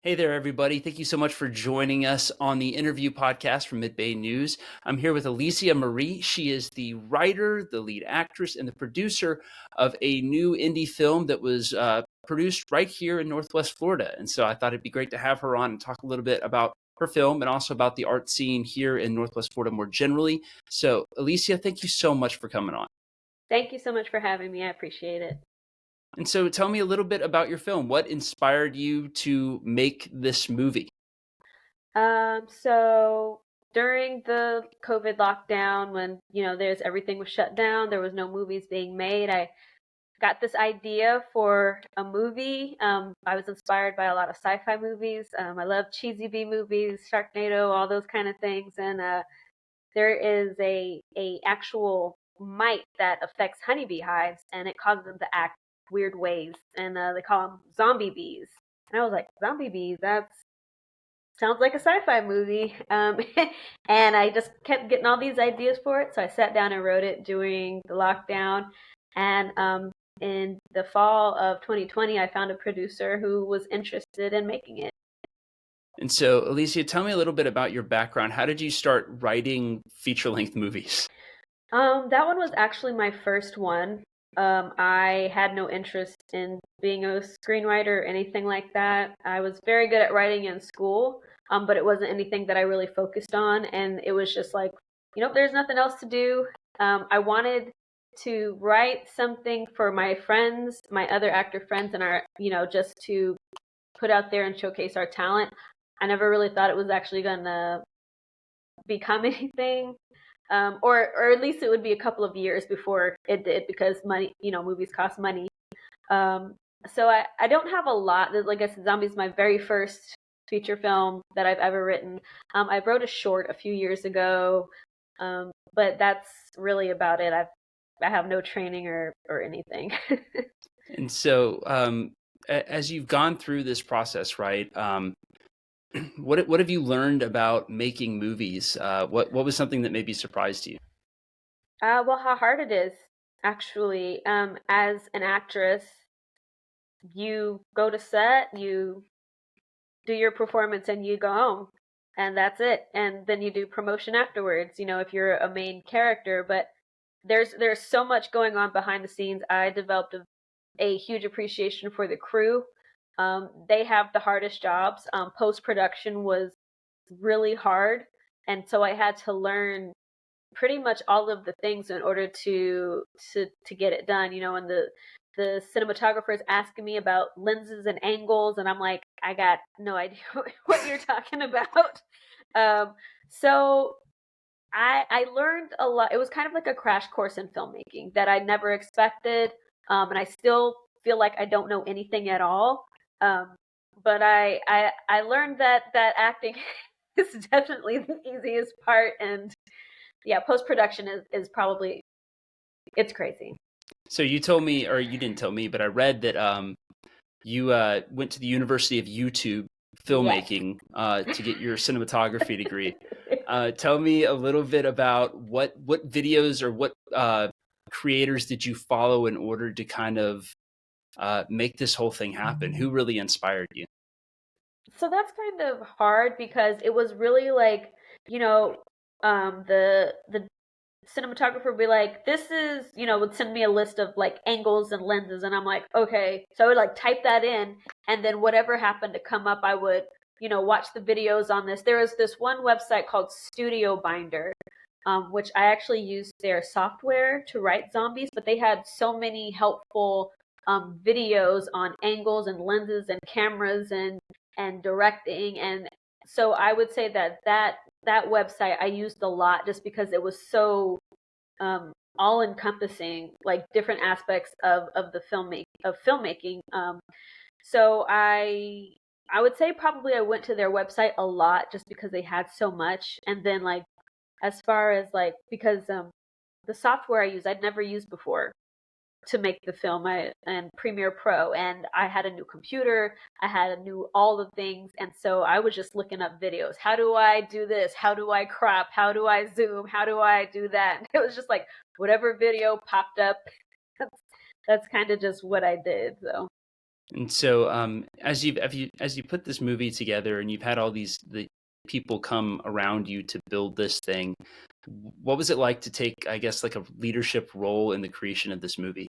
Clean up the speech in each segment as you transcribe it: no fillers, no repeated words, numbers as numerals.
Hey there, everybody. Thank you so much for joining us on the interview podcast from Mid-Bay News. I'm here with Alicia Marie. She is the writer, the lead actress, and the producer of a new indie film that was produced right here in Northwest Florida. And so I thought it'd be great to have her on and talk a little bit about her film and also about the art scene here in Northwest Florida more generally. So, Alicia, thank you so much for coming on. Thank you so much for having me. I appreciate it. And so tell me a little bit about your film. What inspired you to make this movie? So during the COVID lockdown, when there's everything was shut down, there was no movies being made. I got this idea for a movie. I was inspired by a lot of sci-fi movies. I love cheesy B movies, Sharknado, all those kind of things. And there is a actual mite that affects honeybee hives, and it causes them to act weird ways, and they call them zombie bees. And I was like, zombie bees? That sounds like a sci-fi movie. And I just kept getting all these ideas for it, so I sat down and wrote it during the lockdown. And in the fall of 2020, I found a producer who was interested in making it. And so, Alicia, tell me a little bit about your background. How did you start writing feature-length movies? That one was actually my first one. I had no interest in being a screenwriter or anything like that. I was very good at writing in school, but it wasn't anything that I really focused on. And it was just like, there's nothing else to do. I wanted to write something for my friends, my other actor friends, and just to put out there and showcase our talent. I never really thought it was actually going to become anything. Or at least it would be a couple of years before it did, because money, movies cost money. Um, so I don't have a lot. Like I said, Zombie's my very first feature film that I've ever written. I wrote a short a few years ago, but that's really about it. I have no training or anything. And so, as you've gone through this process, right? What have you learned about making movies? What was something that maybe surprised you? Well, how hard it is, actually. As an actress, you go to set, you do your performance, and you go home, and that's it. And then you do promotion afterwards, if you're a main character. But there's so much going on behind the scenes. I developed a huge appreciation for the crew. They have the hardest jobs. Post production was really hard, and so I had to learn pretty much all of the things in order to get it done. And the cinematographer is asking me about lenses and angles, and I'm like, I got no idea what you're talking about. So I learned a lot. It was kind of like a crash course in filmmaking that I never expected, and I still feel like I don't know anything at all. Um, but I learned that acting is definitely the easiest part, and yeah, post production is probably, it's crazy. So you told me, or you didn't tell me, but I read that you went to the University of YouTube Yes. filmmaking to get your cinematography degree. Tell me a little bit about what videos or what creators did you follow in order to kind of make this whole thing happen? Who really inspired you? So that's kind of hard, because it was really like, you know, the cinematographer would be like, this is, would send me a list of like angles and lenses, and I'm like, okay. So I would like type that in, and then whatever happened to come up, I would, watch the videos on this. There was this one website called Studio Binder, which I actually used their software to write zombies, but they had so many helpful videos on angles and lenses and cameras and directing. And so I would say that website I used a lot, just because it was so all encompassing, like different aspects of the filmmaking. So I would say probably I went to their website a lot, just because they had so much. And then, like, as far as like, because the software I use I'd never used before to make the film, and Premiere Pro, and I had a new computer, I had a new all the things, and so I was just looking up videos. How do I do this? How do I crop? How do I zoom? How do I do that? And it was just like whatever video popped up. That's kind of just what I did. So And so, as you put this movie together, and you've had all the people come around you to build this thing, what was it like to take, I guess, like a leadership role in the creation of this movie?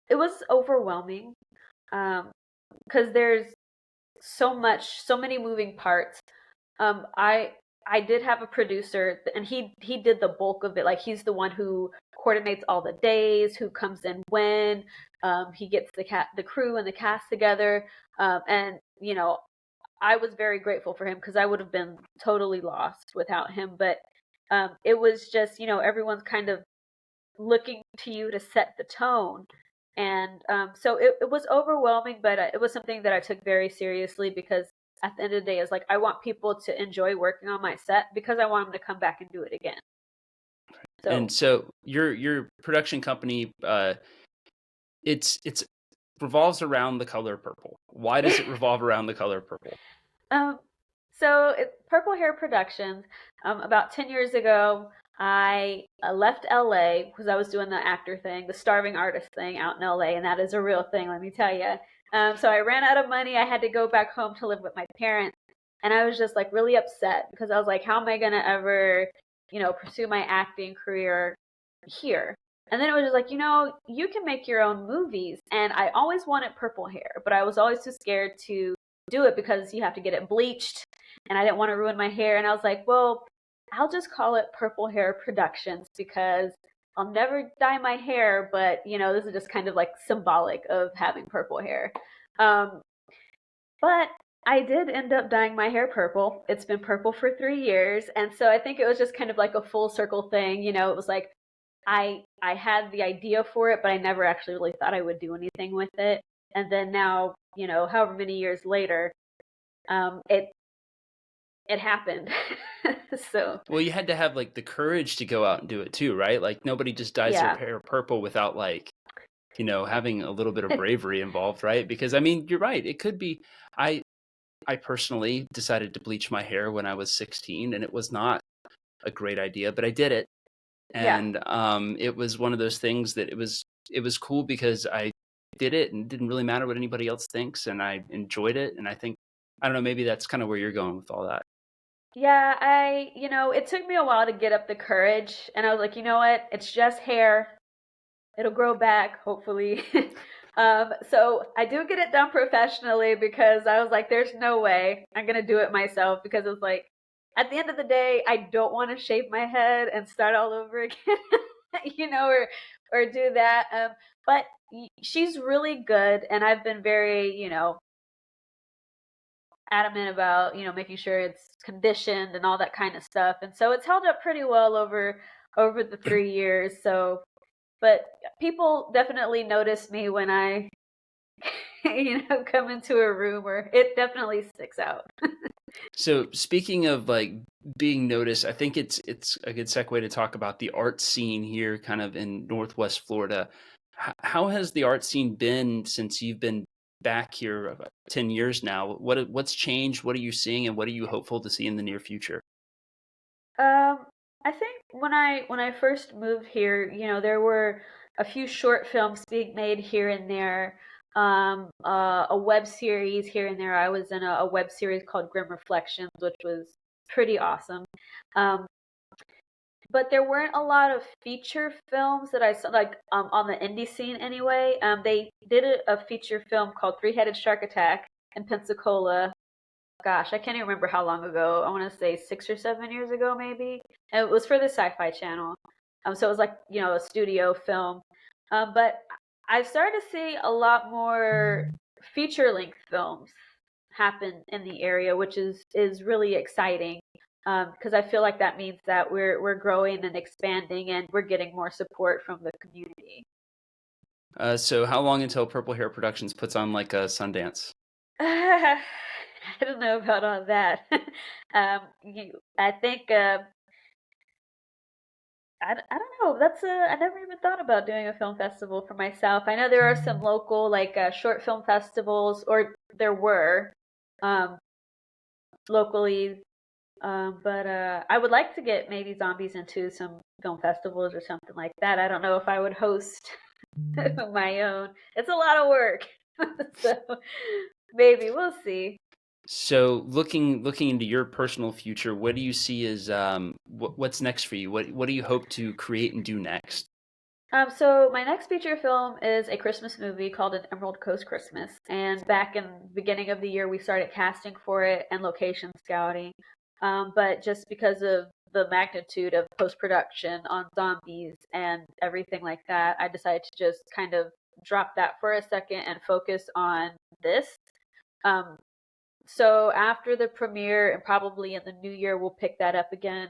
It was overwhelming, because there's so many moving parts. I did have a producer, and he did the bulk of it. Like, he's the one who coordinates all the days, who comes in when. He gets the crew and the cast together. And I was very grateful for him because I would have been totally lost without him. But it was just, everyone's kind of looking to you to set the tone. And so it was overwhelming, but it was something that I took very seriously because at the end of the day, it's like I want people to enjoy working on my set because I want them to come back and do it again. And So, so your production company, it's revolves around the color purple. Why does it revolve around the color purple? um, Purple Hair Productions. About 10 years ago, I left LA because I was doing the actor thing, the starving artist thing out in LA, and that is a real thing, let me tell you. So I ran out of money. I had to go back home to live with my parents, and I was just like really upset because I was like, how am I gonna ever, pursue my acting career here? And then it was just like, you can make your own movies. And I always wanted purple hair, but I was always too scared to do it because you have to get it bleached, and I didn't want to ruin my hair. And I was like, well, I'll just call it Purple Hair Productions because I'll never dye my hair, but this is just kind of like symbolic of having purple hair. Um, but I did end up dyeing my hair purple. It's been purple for 3 years, and so I think it was just kind of like a full circle thing. It was like I had the idea for it, but I never actually really thought I would do anything with it. And then now, however many years later, it happened. So Well, you had to have like the courage to go out and do it too, right? Like nobody just dyes their yeah, hair purple without like, having a little bit of bravery involved, right? Because I mean, you're right. It could be I I personally decided to bleach my hair when I was 16, and it was not a great idea, but I did it. yeah. And it was one of those things that it was cool because I did it and it didn't really matter what anybody else thinks, and I enjoyed it. And I think, I don't know, maybe that's kind of where you're going with all that. Yeah, it took me a while to get up the courage, and I was like, you know what? It's just hair. It'll grow back, hopefully. So I do get it done professionally because I was like, there's no way I'm gonna do it myself because it was like, at the end of the day, I don't want to shave my head and start all over again, or do that. But she's really good, and I've been very, adamant about making sure it's conditioned and all that kind of stuff, and so it's held up pretty well over the 3 years. So, but people definitely notice me when I come into a room, or it definitely sticks out. So speaking of like being noticed, I think it's a good segue to talk about the art scene here, kind of in Northwest Florida. How has the art scene been since you've been back here about 10 years now? What's changed? What are you seeing, and what are you hopeful to see in the near future? um I think when I first moved here, there were a few short films being made here and there, a web series here and there. I was in a web series called Grim Reflections, which was pretty awesome. um but there weren't a lot of feature films that I saw, like, on the indie scene anyway. They did a feature film called Three-Headed Shark Attack in Pensacola. Gosh, I can't even remember how long ago. I want to say 6 or 7 years ago, maybe. And it was for the Sci-Fi Channel. So it was like, a studio film. But I've started to see a lot more feature-length films happen in the area, which is really exciting. Because I feel like that means that we're growing and expanding, and we're getting more support from the community. So how long until Purple Hair Productions puts on like a Sundance? I don't know about all that. I think I don't know. I never even thought about doing a film festival for myself. I know there are some local, like, short film festivals, or there were, um, locally. But I would like to get maybe zombies into some film festivals or something like that. I don't know if I would host. My own. It's a lot of work. So maybe we'll see. So looking into your personal future, what do you see as what's next for you? What do you hope to create and do next? So my next feature film is a Christmas movie called An Emerald Coast Christmas. And back in the beginning of the year, we started casting for it and location scouting. But just because of the magnitude of post-production on zombies and everything like that, I decided to just kind of drop that for a second and focus on this. Um, so after the premiere and probably in the new year, we'll pick that up again.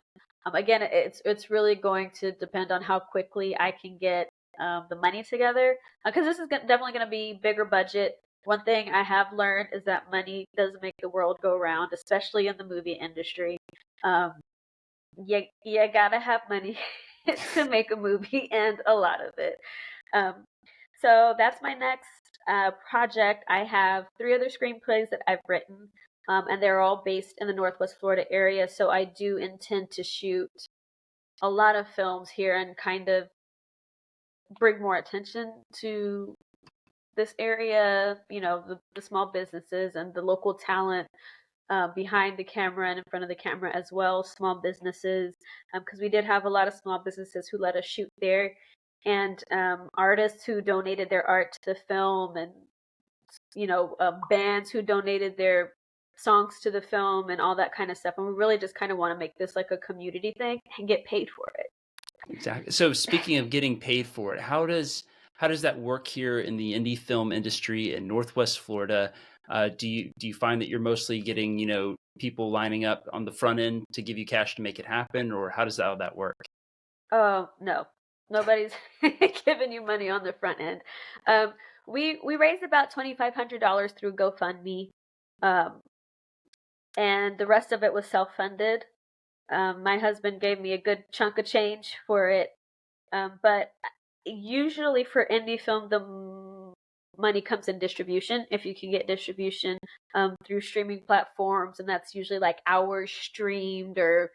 Again, it's really going to depend on how quickly I can get the money together, because this is definitely going to be bigger budget. One thing I have learned is that money does make the world go round, especially in the movie industry. Um, you gotta have money to make a movie, and a lot of it. Um, so that's my next project. I have three other screenplays that I've written, and they're all based in the Northwest Florida area. So I do intend to shoot a lot of films here and kind of bring more attention to this area, the small businesses and the local talent behind the camera and in front of the camera as well, small businesses, because we did have a lot of small businesses who let us shoot there, and artists who donated their art to the film, and bands who donated their songs to the film and all that kind of stuff. And we really just kind of want to make this like a community thing and get paid for it. Exactly. So speaking of getting paid for it, how does that work here in the indie film industry in Northwest Florida? Do you find that you're mostly getting, people lining up on the front end to give you cash to make it happen, or how does all that work? Oh no, nobody's giving you money on the front end. Um, we raised about $2,500 through GoFundMe, um, and the rest of it was self-funded. My husband gave me a good chunk of change for it, but usually for indie film, the money comes in distribution. If you can get distribution through streaming platforms, and that's usually like hours streamed or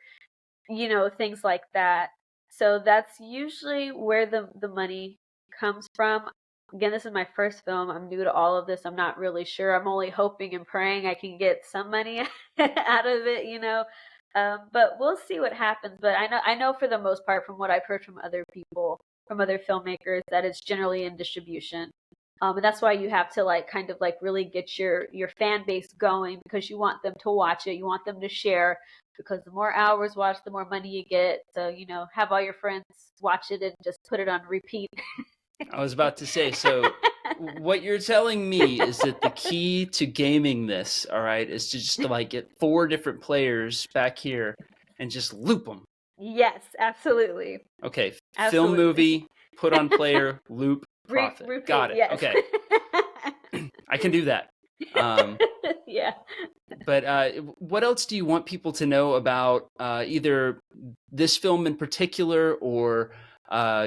things like that. So that's usually where the money comes from. Again, this is my first film. I'm new to all of this. I'm not really sure. I'm only hoping and praying I can get some money out of it. But we'll see what happens. But I know for the most part, from what I've heard from other people, from other filmmakers, that it's generally in distribution. And that's why you have to like kind of like really get your fan base going, because you want them to watch it, you want them to share, because the more hours watched, the more money you get. So have all your friends watch it and just put it on repeat. I was about to say, so what you're telling me is that the key to gaming this, all right, is to just like get four different players back here and just loop them. Yes, absolutely. Okay, film Absolutely. movie, put on player, loop, profit. Repeat, Got it. yes. Okay, I can do that. Um, Yeah. but what else do you want people to know about either this film in particular, or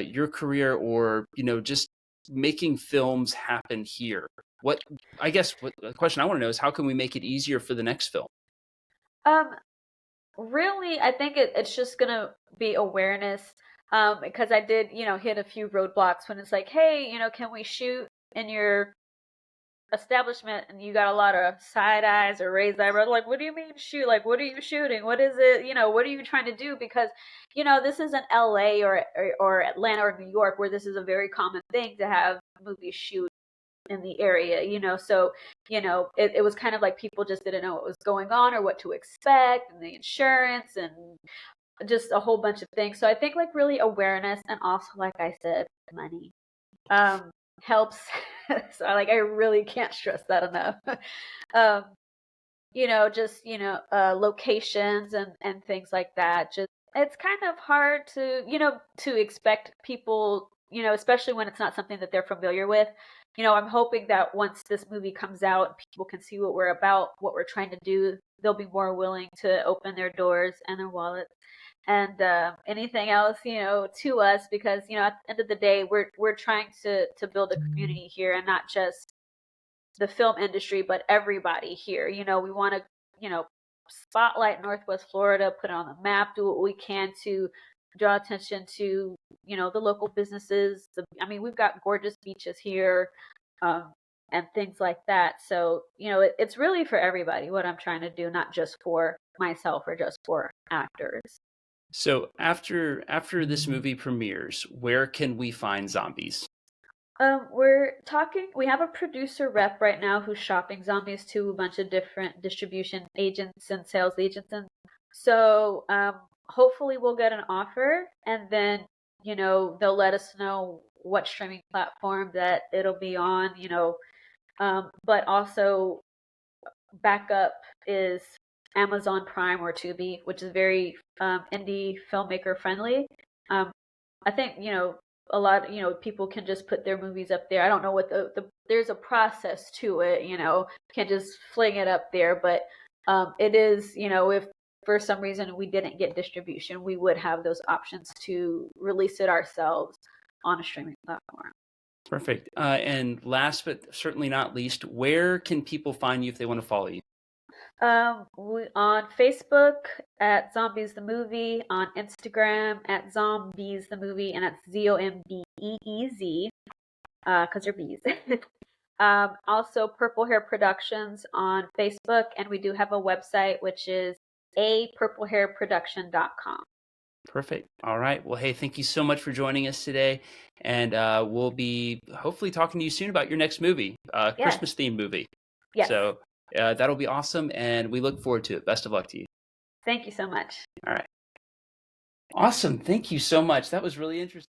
your career, or just making films happen here? What the question I want to know is, how can we make it easier for the next film? Um, Really, I think it's just gonna be awareness. Because I did, hit a few roadblocks when it's like, hey, can we shoot in your establishment, and you got a lot of side eyes or raised eyebrows, like, what do you mean shoot? Like, what are you shooting? What is it? What are you trying to do? Because this isn't LA or Atlanta or New York, where this is a very common thing to have movies shoot in the area. So it was kind of like people just didn't know what was going on or what to expect, and the insurance and just a whole bunch of things. So I think like really awareness, and also, like I said, money helps. So like I really can't stress that enough. um, just locations and things like that. Just it's kind of hard to expect people, especially when it's not something that they're familiar with. I'm hoping that once this movie comes out and people can see what we're about, what we're trying to do, they'll be more willing to open their doors and their wallets and anything else, to us, because at the end of the day, we're trying to build a community here, and not just the film industry, but everybody here. We want to, spotlight Northwest Florida, put it on the map, do what we can to draw attention to, the local businesses. I mean, we've got gorgeous beaches here, and things like that. So, it's really for everybody what I'm trying to do, not just for myself or just for actors. So after this movie premieres, where can we find Zombies? We have a producer rep right now who's shopping Zombies to a bunch of different distribution agents and sales agents. And so, hopefully we'll get an offer, and then, they'll let us know what streaming platform that it'll be on, but also backup is Amazon Prime or Tubi, which is very indie filmmaker friendly. I think, a lot, people can just put their movies up there. I don't know what there's a process to it, can't just fling it up there, but it is, if for some reason we didn't get distribution, we would have those options to release it ourselves on a streaming platform. Perfect. And last but certainly not least, where can people find you if they want to follow you? On Facebook at Zombies the Movie, on Instagram at Zombies the Movie, and that's ZOMBEEZ, because they're bees. Also, Purple Hair Productions on Facebook, and we do have a website which is apurplehairproduction.com. Perfect. All right. Well, hey, thank you so much for joining us today. And we'll be hopefully talking to you soon about your next movie, Yes. Christmas themed movie. Yes. So that'll be awesome. And we look forward to it. Best of luck to you. Thank you so much. All right. Awesome. Thank you so much. That was really interesting.